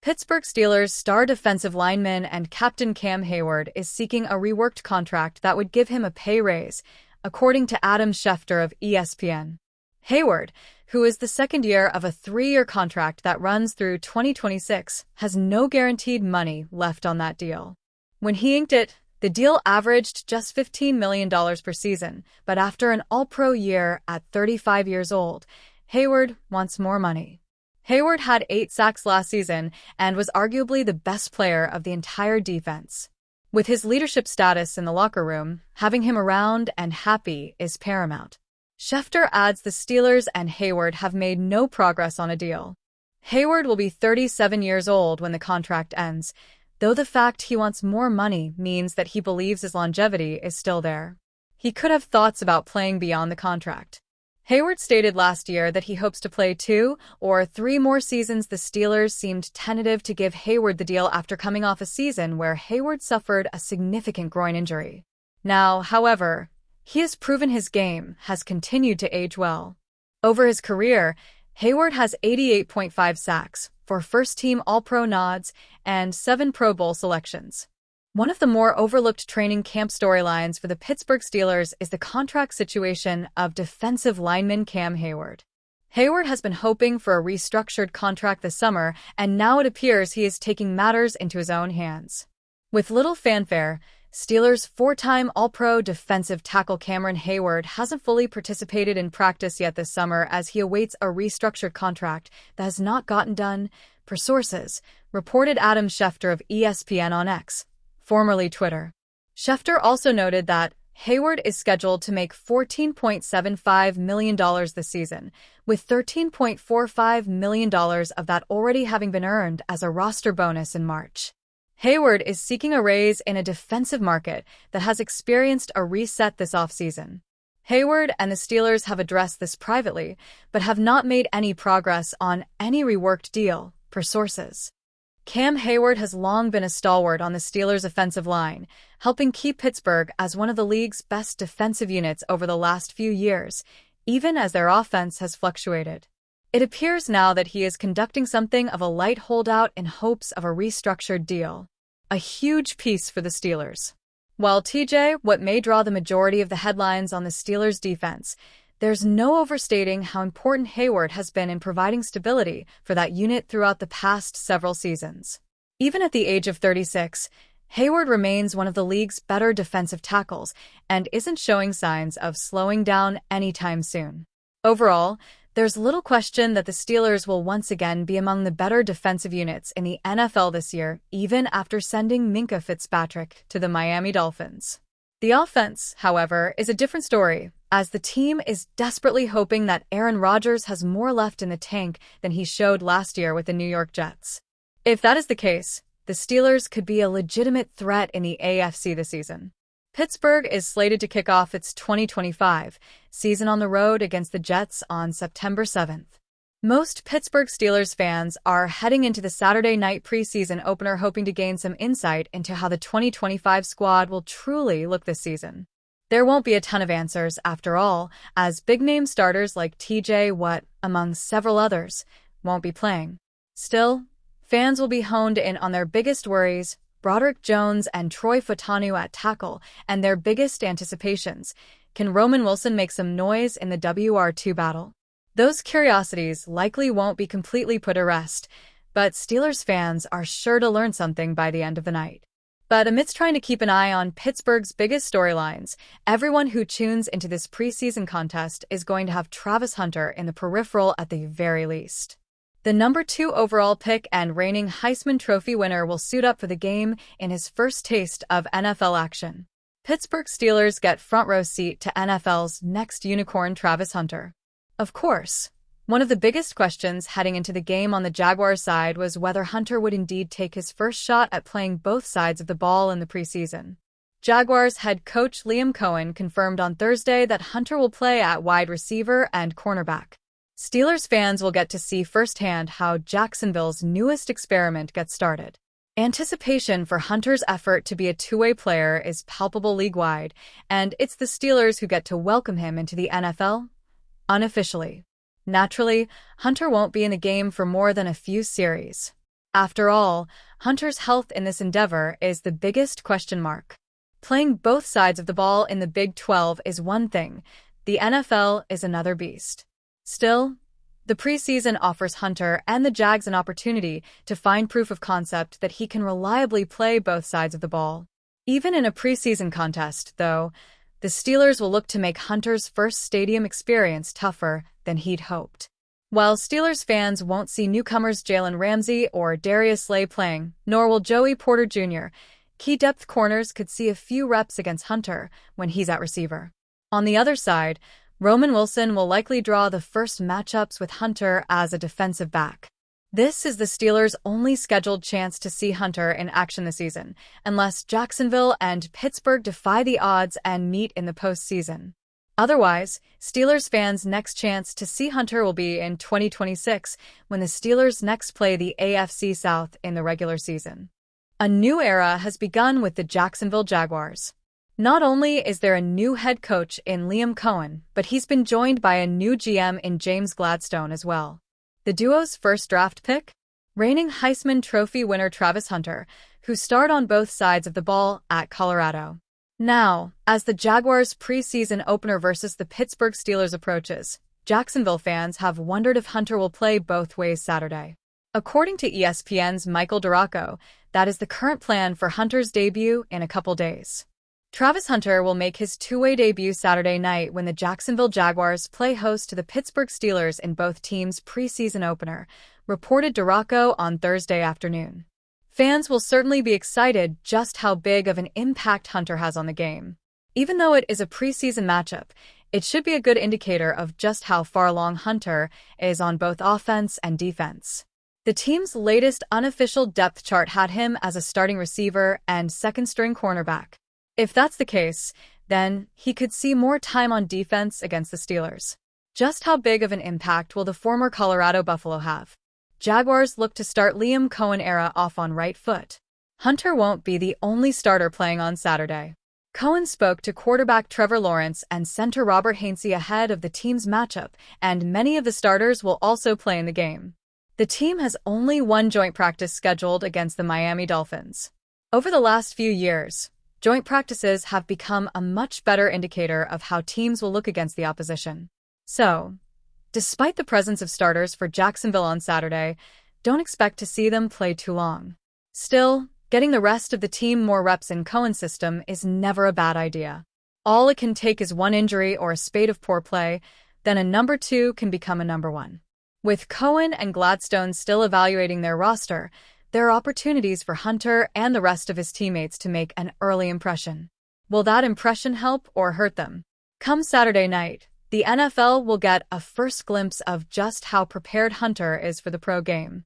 Pittsburgh Steelers star defensive lineman and captain Cam Hayward is seeking a reworked contract that would give him a pay raise, according to Adam Schefter of ESPN. Hayward, who is the second year of a 3-year contract that runs through 2026, has no guaranteed money left on that deal. When he inked it, the deal averaged just $15 million per season, but after an All-Pro year at 35 years old, Hayward wants more money. Hayward had 8 sacks last season and was arguably the best player of the entire defense. With his leadership status in the locker room, having him around and happy is paramount. Schefter adds the Steelers and Hayward have made no progress on a deal. Hayward will be 37 years old when the contract ends, though the fact he wants more money means that he believes his longevity is still there. He could have thoughts about playing beyond the contract. Hayward stated last year that he hopes to play 2 or 3 more seasons. The Steelers seemed tentative to give Hayward the deal after coming off a season where Hayward suffered a significant groin injury. Now, however, he has proven his game has continued to age well. Over his career, Hayward has 88.5 sacks, 4 first-team All-Pro nods, and 7 Pro Bowl selections. One of the more overlooked training camp storylines for the Pittsburgh Steelers is the contract situation of defensive lineman Cam Hayward. Hayward has been hoping for a restructured contract this summer, and now it appears he is taking matters into his own hands. With little fanfare, Steelers' 4-time All-Pro defensive tackle Cameron Hayward hasn't fully participated in practice yet this summer as he awaits a restructured contract that has not gotten done, per sources, reported Adam Schefter of ESPN on X, formerly Twitter. Schefter also noted that Hayward is scheduled to make $14.75 million this season, with $13.45 million of that already having been earned as a roster bonus in March. Hayward is seeking a raise in a defensive market that has experienced a reset this offseason. Hayward and the Steelers have addressed this privately, but have not made any progress on any reworked deal, per sources. Cam Hayward has long been a stalwart on the Steelers' offensive line, helping keep Pittsburgh as one of the league's best defensive units over the last few years, even as their offense has fluctuated. It appears now that he is conducting something of a light holdout in hopes of a restructured deal. A huge piece for the Steelers. While TJ Watt may draw the majority of the headlines on the Steelers' defense, there's no overstating how important Hayward has been in providing stability for that unit throughout the past several seasons. Even at the age of 36, Hayward remains one of the league's better defensive tackles and isn't showing signs of slowing down anytime soon. Overall, there's little question that the Steelers will once again be among the better defensive units in the NFL this year, even after sending Minkah Fitzpatrick to the Miami Dolphins. The offense, however, is a different story, as the team is desperately hoping that Aaron Rodgers has more left in the tank than he showed last year with the New York Jets. If that is the case, the Steelers could be a legitimate threat in the AFC this season. Pittsburgh is slated to kick off its 2025 season on the road against the Jets on September 7th. Most Pittsburgh Steelers fans are heading into the Saturday night preseason opener hoping to gain some insight into how the 2025 squad will truly look this season. There won't be a ton of answers, after all, as big-name starters like TJ Watt, among several others, won't be playing. Still, fans will be honed in on their biggest worries, Broderick Jones and Troy Fautanu at tackle, and their biggest anticipations. Can Roman Wilson make some noise in the WR2 battle? Those curiosities likely won't be completely put to rest, but Steelers fans are sure to learn something by the end of the night. But amidst trying to keep an eye on Pittsburgh's biggest storylines, everyone who tunes into this preseason contest is going to have Travis Hunter in the peripheral at the very least. The number 2 overall pick and reigning Heisman Trophy winner will suit up for the game in his first taste of NFL action. Pittsburgh Steelers get front row seat to NFL's next unicorn, Travis Hunter. Of course, one of the biggest questions heading into the game on the Jaguars side was whether Hunter would indeed take his first shot at playing both sides of the ball in the preseason. Jaguars head coach Liam Cohen confirmed on Thursday that Hunter will play at wide receiver and cornerback. Steelers fans will get to see firsthand how Jacksonville's newest experiment gets started. Anticipation for Hunter's effort to be a two-way player is palpable league-wide, and it's the Steelers who get to welcome him into the NFL unofficially. Naturally, Hunter won't be in the game for more than a few series. After all, Hunter's health in this endeavor is the biggest question mark. Playing both sides of the ball in the Big 12 is one thing, the NFL is another beast. Still, the preseason offers Hunter and the Jags an opportunity to find proof of concept that he can reliably play both sides of the ball. Even in a preseason contest, though, the Steelers will look to make Hunter's first stadium experience tougher than he'd hoped. While Steelers fans won't see newcomers Jalen Ramsey or Darius Slay playing, nor will Joey Porter Jr., key depth corners could see a few reps against Hunter when he's at receiver. On the other side, Roman Wilson will likely draw the first matchups with Hunter as a defensive back. This is the Steelers' only scheduled chance to see Hunter in action this season, unless Jacksonville and Pittsburgh defy the odds and meet in the postseason. Otherwise, Steelers fans' next chance to see Hunter will be in 2026 when the Steelers next play the AFC South in the regular season. A new era has begun with the Jacksonville Jaguars. Not only is there a new head coach in Liam Cohen, but he's been joined by a new GM in James Gladstone as well. The duo's first draft pick? Reigning Heisman Trophy winner Travis Hunter, who starred on both sides of the ball at Colorado. Now, as the Jaguars' preseason opener versus the Pittsburgh Steelers approaches, Jacksonville fans have wondered if Hunter will play both ways Saturday. According to ESPN's Michael Duraco, that is the current plan for Hunter's debut in a couple days. Travis Hunter will make his two-way debut Saturday night when the Jacksonville Jaguars play host to the Pittsburgh Steelers in both teams' preseason opener, reported Duraco on Thursday afternoon. Fans will certainly be excited just how big of an impact Hunter has on the game. Even though it is a preseason matchup, it should be a good indicator of just how far along Hunter is on both offense and defense. The team's latest unofficial depth chart had him as a starting receiver and second-string cornerback. If that's the case, then he could see more time on defense against the Steelers. Just how big of an impact will the former Colorado Buffalo have? Jaguars look to start Liam Cohen era off on right foot. Hunter won't be the only starter playing on Saturday. Cohen spoke to quarterback Trevor Lawrence and center Robert Hainsey ahead of the team's matchup, and many of the starters will also play in the game. The team has only one joint practice scheduled against the Miami Dolphins. Over the last few years, joint practices have become a much better indicator of how teams will look against the opposition. So, despite the presence of starters for Jacksonville on Saturday, don't expect to see them play too long. Still, getting the rest of the team more reps in Cohen's system is never a bad idea. All it can take is one injury or a spate of poor play, then a number 2 can become a number 1. With Cohen and Gladstone still evaluating their roster, there are opportunities for Hunter and the rest of his teammates to make an early impression. Will that impression help or hurt them? Come Saturday night, the NFL will get a first glimpse of just how prepared Hunter is for the pro game.